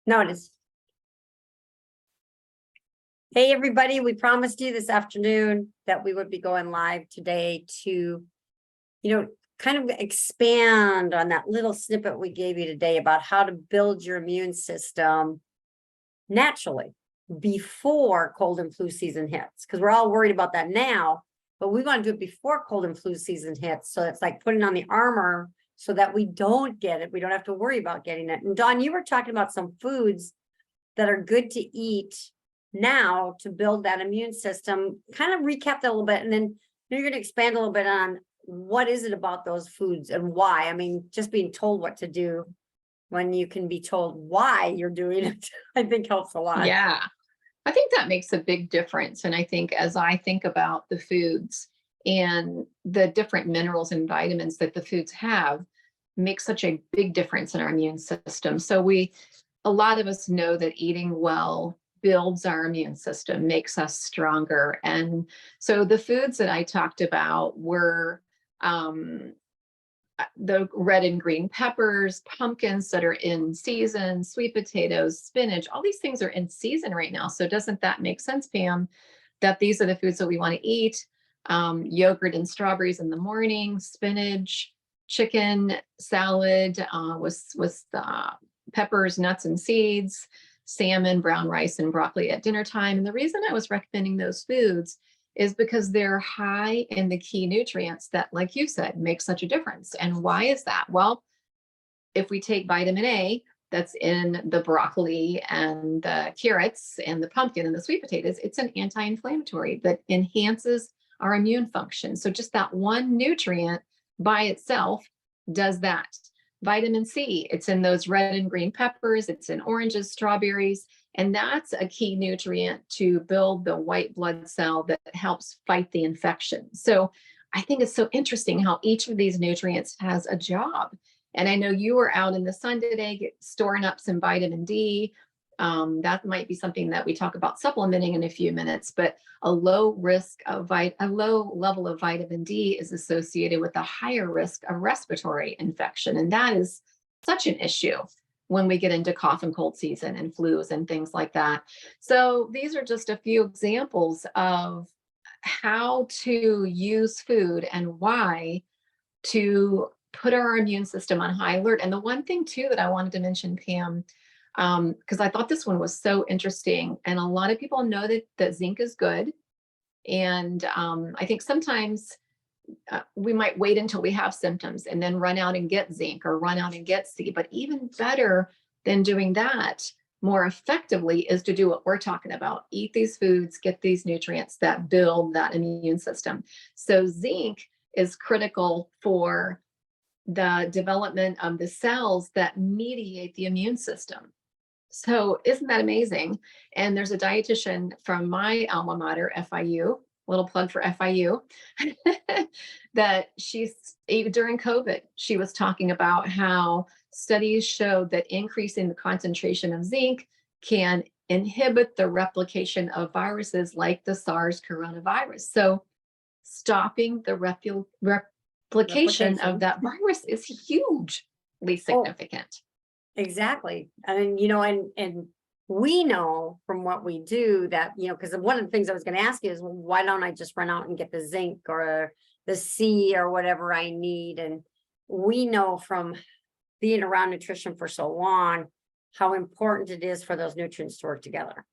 No, it is. Hey, everybody, we promised you this afternoon that we would be going live today to, kind of expand on that little snippet we gave you today about how to build your immune system naturally before cold and flu season hits. Because we're all worried about that now, but we want to do it before cold and flu season hits. So it's like putting on the armor so that we don't get it. We don't have to worry about getting it. And Dawn, you were talking about some foods that are good to eat now to build that immune system. Kind of recap that a little bit, and then you're going to expand a little bit on what is it about those foods and why. I mean, just being told what to do when you can be told why you're doing it, I think helps a lot. Yeah, I think that makes a big difference. And I think as I think about the foods and the different minerals and vitamins that the foods have, makes such a big difference in our immune system. So a lot of us know that eating well builds our immune system, makes us stronger. And so the foods that I talked about were the red and green peppers, pumpkins that are in season, sweet potatoes, spinach, all these things are in season right now. So doesn't that make sense, Pam, that these are the foods that we want to eat? Yogurt and strawberries in the morning, spinach, chicken salad with peppers, nuts, and seeds, salmon, brown rice, and broccoli at dinner time. And the reason I was recommending those foods is because they're high in the key nutrients that, like you said, make such a difference. And why is that? Well, if we take vitamin A that's in the broccoli and the carrots and the pumpkin and the sweet potatoes, it's an anti-inflammatory that enhances our immune function. So just that one nutrient by itself does that. Vitamin C, it's in those red and green peppers, it's in oranges, strawberries, and that's a key nutrient to build the white blood cell that helps fight the infection. So I think it's so interesting how each of these nutrients has a job. And I know you were out in the sun today storing up some vitamin D. That might be something that we talk about supplementing in a few minutes, but a low level of vitamin D is associated with a higher risk of respiratory infection. And that is such an issue when we get into cough and cold season and flus and things like that. So these are just a few examples of how to use food and why to put our immune system on high alert. And the one thing too that I wanted to mention, Pam, because I thought this one was so interesting, and a lot of people know that zinc is good. And I think sometimes we might wait until we have symptoms and then run out and get zinc or run out and get C. But even better than doing that more effectively is to do what we're talking about. Eat these foods, get these nutrients that build that immune system. So zinc is critical for the development of the cells that mediate the immune system. So isn't that amazing? And there's a dietitian from my alma mater, FIU, little plug for FIU, that during COVID, she was talking about how studies showed that increasing the concentration of zinc can inhibit the replication of viruses like the SARS coronavirus. So stopping the replication of that virus is hugely significant. Exactly. I mean, and we know from what we do that, because one of the things I was going to ask you is, well, why don't I just run out and get the zinc or the C or whatever I need? And we know from being around nutrition for so long, how important it is for those nutrients to work together.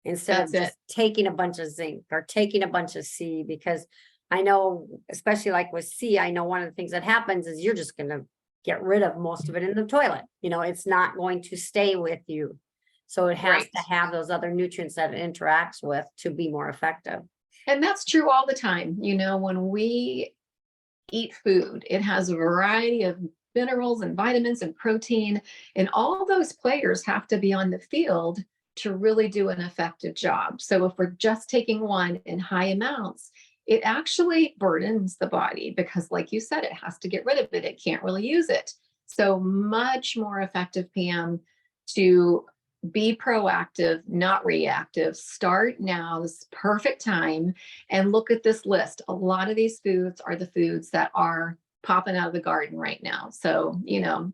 Instead of just taking a bunch of zinc or taking a bunch of C, because I know, especially like with C, I know one of the things that happens is you're just going to get rid of most of it in the toilet. It's not going to stay with you. So it has to have those other nutrients that it interacts with to be more effective. And that's true all the time. When we eat food, it has a variety of minerals and vitamins and protein, and all those players have to be on the field to really do an effective job. So if we're just taking one in high amounts, it actually burdens the body because, like you said, it has to get rid of it. It can't really use it. So much more effective, Pam, to be proactive, not reactive. Start now, this perfect time, and look at this list. A lot of these foods are the foods that are popping out of the garden right now. So,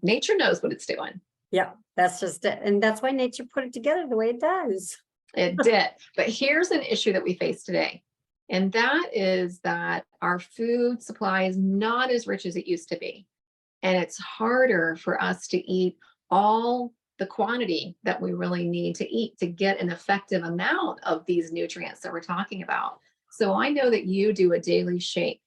nature knows what it's doing. Yeah, that's just it. And that's why nature put it together the way it does. It did. But here's an issue that we face today. And that is that our food supply is not as rich as it used to be. And it's harder for us to eat all the quantity that we really need to eat to get an effective amount of these nutrients that we're talking about. So I know that you do a daily shake.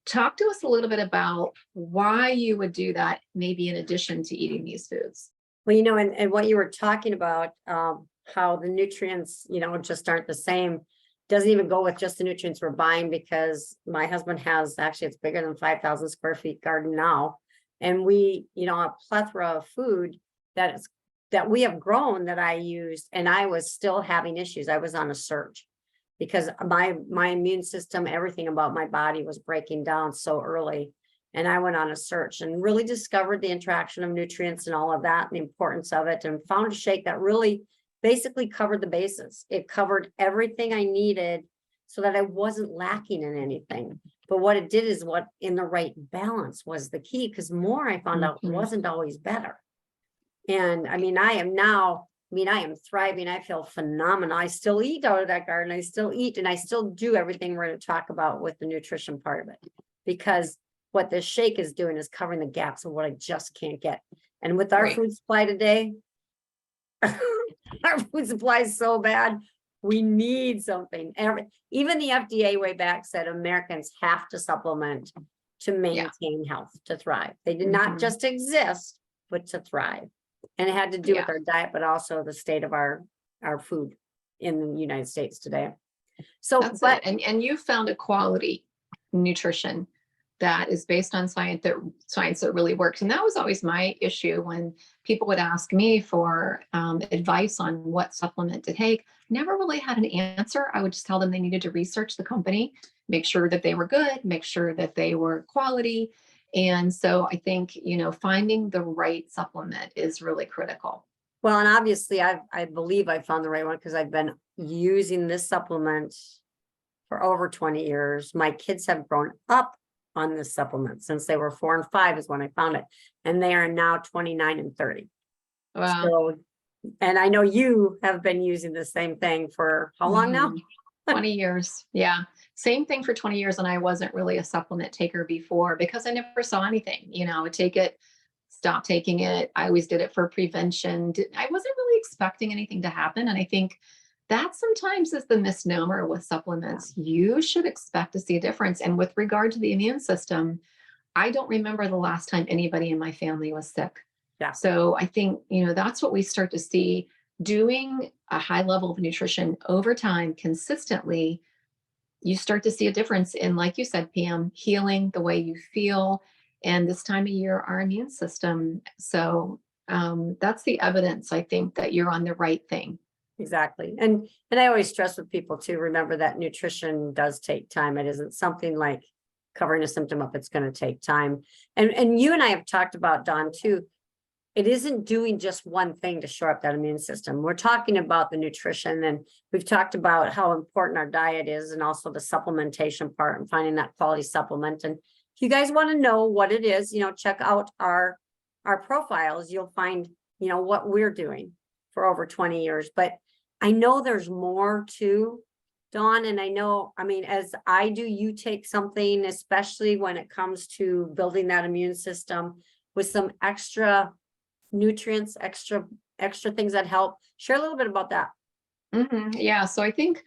Talk to us a little bit about why you would do that, maybe in addition to eating these foods. Well, and what you were talking about, how the nutrients, just aren't the same. Doesn't even go with just the nutrients we're buying, because my husband has, actually, it's bigger than 5,000 square feet garden now. And we, a plethora of food that we have grown that I used, and I was still having issues. I was on a surge because my immune system, everything about my body was breaking down so early. And I went on a search and really discovered the interaction of nutrients and all of that, and the importance of it, and found a shake that really basically covered the bases. It covered everything I needed so that I wasn't lacking in anything. But what it did is what in the right balance was the key, because more I found out wasn't always better. And I am thriving. I feel phenomenal. I still eat out of that garden. I still eat, and I still do everything we're going to talk about with the nutrition part of it, because what this shake is doing is covering the gaps of what I just can't get. And with our food supply today, our food supply is so bad. We need something. Even the FDA way back said Americans have to supplement to maintain health, to thrive. They did not just exist, but to thrive. And it had to do with our diet, but also the state of our food in the United States today. So, and you found a quality nutrition that is based on science that really works. And that was always my issue when people would ask me for advice on what supplement to take. Never really had an answer. I would just tell them they needed to research the company, make sure that they were good, make sure that they were quality. And so I think, finding the right supplement is really critical. Well, and obviously I believe I found the right one, because I've been using this supplement for over 20 years. My kids have grown up on this supplement since they were 4 and 5 is when I found it. And they are now 29 and 30. Wow. So, and I know you have been using the same thing for how long now? 20 years. Yeah. Same thing for 20 years. And I wasn't really a supplement taker before because I never saw anything. I would take it, stop taking it. I always did it for prevention. I wasn't really expecting anything to happen. And I think that sometimes is the misnomer with supplements. You should expect to see a difference. And with regard to the immune system, I don't remember the last time anybody in my family was sick. Yeah. So I think, that's what we start to see. Doing a high level of nutrition over time consistently, you start to see a difference in, like you said, Pam, healing, the way you feel, and this time of year, our immune system. So that's the evidence, I think, that you're on the right thing. Exactly. And I always stress with people to remember that nutrition does take time. It isn't something like covering a symptom up. It's going to take time. And you and I have talked about, Dawn, too. It isn't doing just one thing to shore up that immune system. We're talking about the nutrition, and we've talked about how important our diet is, and also the supplementation part and finding that quality supplement. And if you guys want to know what it is, check out our profiles. You'll find, what we're doing for over 20 years. But I know there's more too, Dawn. And I know, as I do, you take something, especially when it comes to building that immune system with some extra nutrients, extra things that help. Share a little bit about that. Yeah. So I think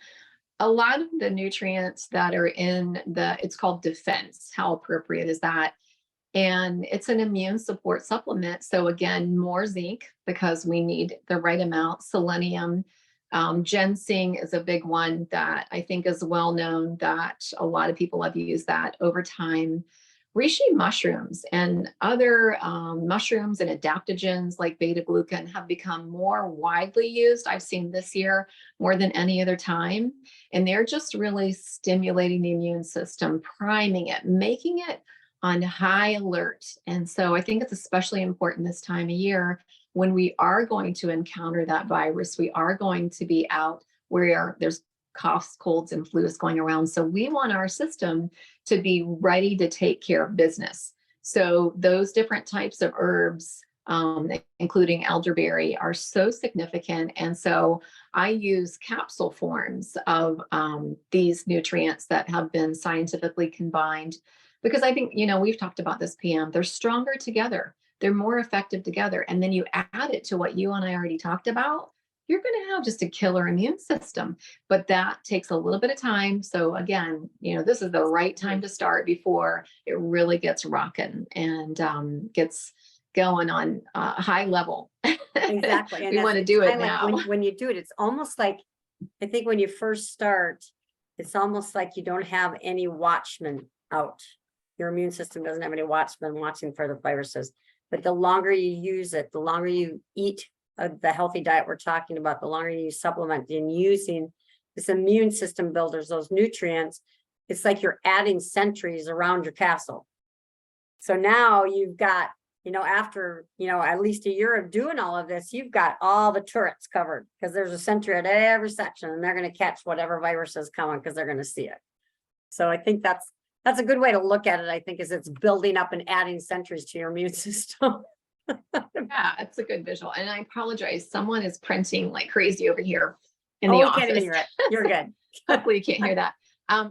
a lot of the nutrients that are in it's called defense. How appropriate is that? And it's an immune support supplement. So again, more zinc because we need the right amount, selenium. Ginseng is a big one that I think is well known, that a lot of people have used that over time. Reishi mushrooms and other mushrooms and adaptogens like beta glucan have become more widely used. I've seen this year more than any other time. And they're just really stimulating the immune system, priming it, making it on high alert. And so I think it's especially important this time of year when we are going to encounter that virus. We are going to be out where there's coughs, colds, and flus going around. So we want our system to be ready to take care of business. So those different types of herbs including elderberry, are so significant. And so I use capsule forms of these nutrients that have been scientifically combined, because I think, we've talked about this, Pam, they're stronger together. They're more effective together. And then you add it to what you and I already talked about, you're going to have just a killer immune system. But that takes a little bit of time. So again, this is the right time to start before it really gets rocking and gets going on a high level. Exactly. And We want to do it now. When you do it, it's almost like, I think when you first start, it's almost like you don't have any watchmen out. Your immune system doesn't have any watchmen watching for the viruses. But the longer you use it, the longer you eat the healthy diet we're talking about, the longer you supplement in using this immune system builders, those nutrients, it's like you're adding sentries around your castle. So now you've got, after, at least a year of doing all of this, you've got all the turrets covered, because there's a sentry at every section, and they're going to catch whatever virus is coming because they're going to see it. So I think that's a good way to look at it. I think is it's building up and adding sentries to your immune system. Yeah, it's a good visual. And I apologize. Someone is printing like crazy over here in Oh, the we can't even office. hear it. You're good. Hopefully you can't hear that.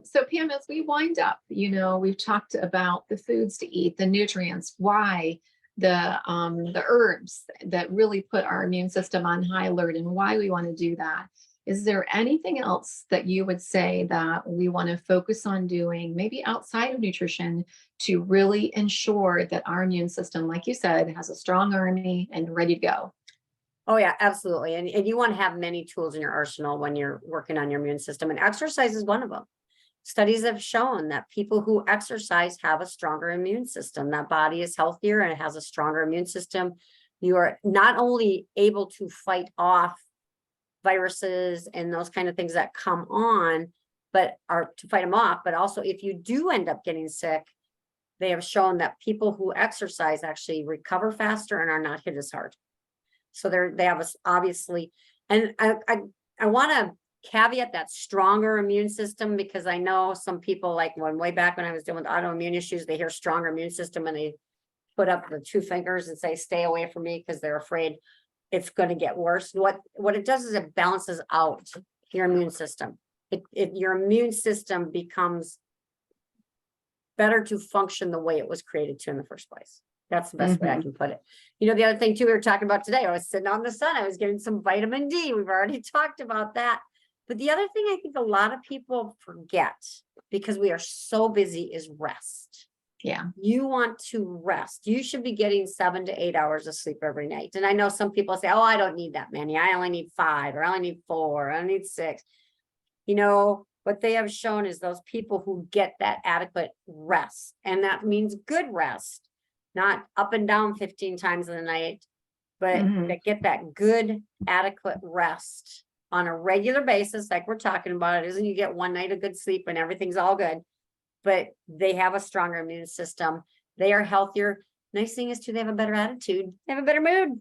So Pam, as we wind up, we've talked about the foods to eat, the nutrients, why the herbs that really put our immune system on high alert, and why we want to do that. Is there anything else that you would say that we want to focus on doing, maybe outside of nutrition, to really ensure that our immune system, like you said, has a strong army and ready to go? Oh yeah, absolutely. And you want to have many tools in your arsenal when you're working on your immune system, and exercise is one of them. Studies have shown that people who exercise have a stronger immune system. That body is healthier and it has a stronger immune system. You are not only able to fight off viruses and those kind of things that come on, but are to fight them off. But also, if you do end up getting sick, they have shown that people who exercise actually recover faster and are not hit as hard. So they have obviously, and I want to caveat that stronger immune system, because I know some people, like way back when I was dealing with autoimmune issues, they hear stronger immune system and they put up the two fingers and say, stay away from me, because they're afraid it's going to get worse. What it does is it balances out your immune system. Your immune system becomes better to function the way it was created to in the first place. That's the best way I can put it. The other thing too, we were talking about today, I was sitting out in the sun, I was getting some vitamin D. We've already talked about that. But the other thing I think a lot of people forget, because we are so busy, is rest. Yeah. You want to rest. You should be getting 7 to 8 hours of sleep every night. And I know some people say, oh, I don't need that many. I only need 5, or I only need 4, or I need 6. What they have shown is those people who get that adequate rest, and that means good rest, not up and down 15 times in the night, but that get that good, adequate rest on a regular basis, like we're talking about. It isn't you get one night of good sleep and everything's all good, but they have a stronger immune system. They are healthier. Nice thing is too, they have a better attitude. They have a better mood.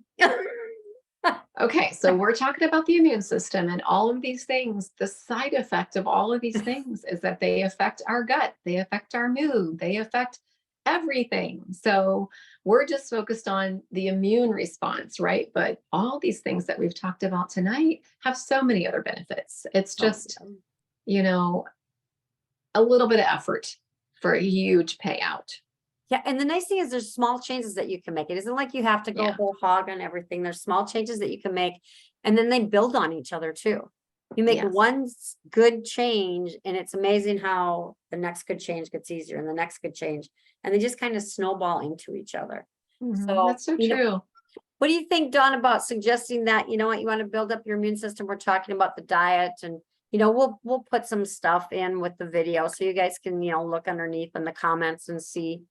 Okay, so we're talking about the immune system and all of these things. The side effect of all of these things is that they affect our gut, they affect our mood, they affect everything. So we're just focused on the immune response, right? But all these things that we've talked about tonight have so many other benefits. It's just, a little bit of effort for a huge payout. Yeah. And the nice thing is there's small changes that you can make. It isn't like you have to go whole hog on everything. There's small changes that you can make, and then they build on each other too. You make one good change, and it's amazing how the next good change gets easier, and the next good change, and they just kind of snowball into each other. So that's so true. What do you think, Dawn, about suggesting that, you want to build up your immune system? We're talking about the diet, and we'll put some stuff in with the video so you guys can, look underneath in the comments and see,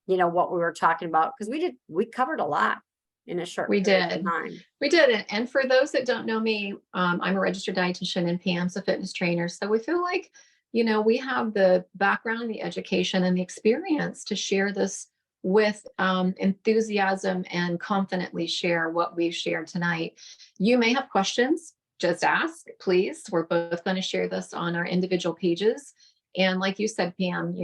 what we were talking about, because we covered a lot in a short period of time. We did. And for those that don't know me, I'm a registered dietitian and Pam's a fitness trainer. So we feel like, we have the background, the education, and the experience to share this with enthusiasm and confidently share what we've shared tonight. You may have questions, just ask, please. We're both going to share this on our individual pages. And like you said, Pam,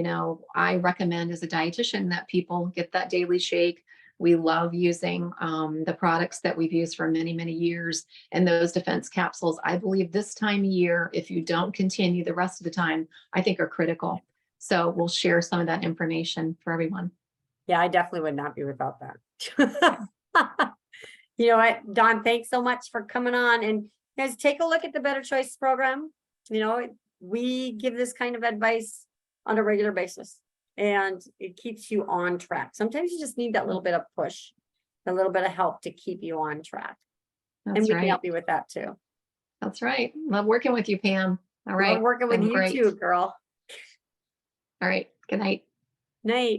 I recommend as a dietitian that people get that daily shake, We love using the products that we've used for many, many years. And those defense capsules, I believe this time of year, if you don't continue the rest of the time, I think are critical. So we'll share some of that information for everyone. Yeah, I definitely would not be without that. You know what, Dawn, thanks so much for coming on, and guys, take a look at the Better Choice program. You know, we give this kind of advice on a regular basis, and it keeps you on track. Sometimes you just need that little bit of push, a little bit of help to keep you on track. And That's we can right. help you with that too. That's right. Love working with you, Pam. All right. Love working with Been you great. too, girl. All right. Good night. Night.